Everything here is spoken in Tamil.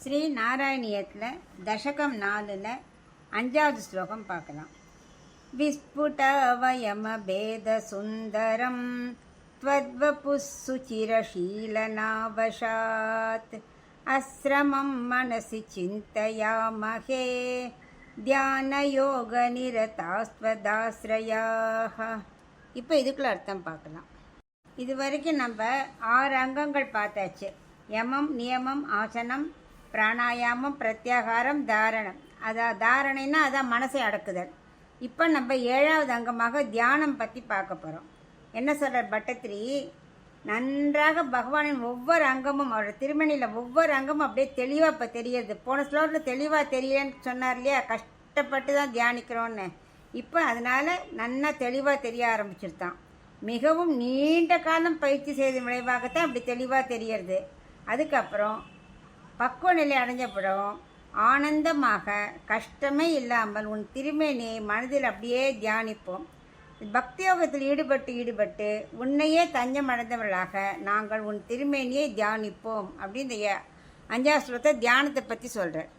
ஸ்ரீ நாராயணியத்தில் தசகம் 4ல் 5வது ஸ்லோகம் பார்க்கலாம். விஸ்புடவயமபேதசுந்தரம் त्वद्वपुस्सुचिरशीलनावशात् அஸ்ரமம் மனசி சிந்தயாமஹே தியானயோகநிரதாஸ்வதாஸ்ரயாः. இப்போ இதுக்குள்ள அர்த்தம் பார்க்கலாம். இது வரைக்கும் நம்ம 6 அங்கங்கள் பார்த்தாச்சு. யமம், நியமம், ஆசனம், பிராணாயாமம், பிரத்யாகாரம், தாரணம். தாரணைன்னா அதான் மனசை அடக்குதல். இப்போ நம்ம 7வது அங்கமாக தியானம் பற்றி பார்க்க போகிறோம். என்ன சொல்கிற பட்டத்திரி, நன்றாக பகவானின் ஒவ்வொரு அங்கமும் அவரோட திருமணியில் ஒவ்வொரு அங்கமும் அப்படியே தெளிவாக இப்போ தெரியுது. போன ஸ்லோகத்தில் தெளிவாக தெரியலன்னு சொன்னார் இல்லையா, கஷ்டப்பட்டு தான் தியானிக்கிறோன்னு. இப்போ அதனால் நன்னா தெளிவாக தெரிய ஆரம்பிச்சிருத்தான். மிகவும் நீண்ட காலம் பயிற்சி செய்த விளைவாகத்தான் அப்படி தெளிவாக தெரியறது. அதுக்கப்புறம் பக்குவ நிலை அடைஞ்சப்படும் ஆனந்தமாக கஷ்டமே இல்லாமல் உன் திருமேனியை மனதில் அப்படியே தியானிப்போம். பக்தி யோகத்தில் ஈடுபட்டு உன்னையே தஞ்சம் அடைந்தவர்களாக நாங்கள் உன் திருமேனியை தியானிப்போம் அப்படின்னு 5வது ஸ்லோகத்தை தியானத்தை பற்றி சொல்கிறேன்.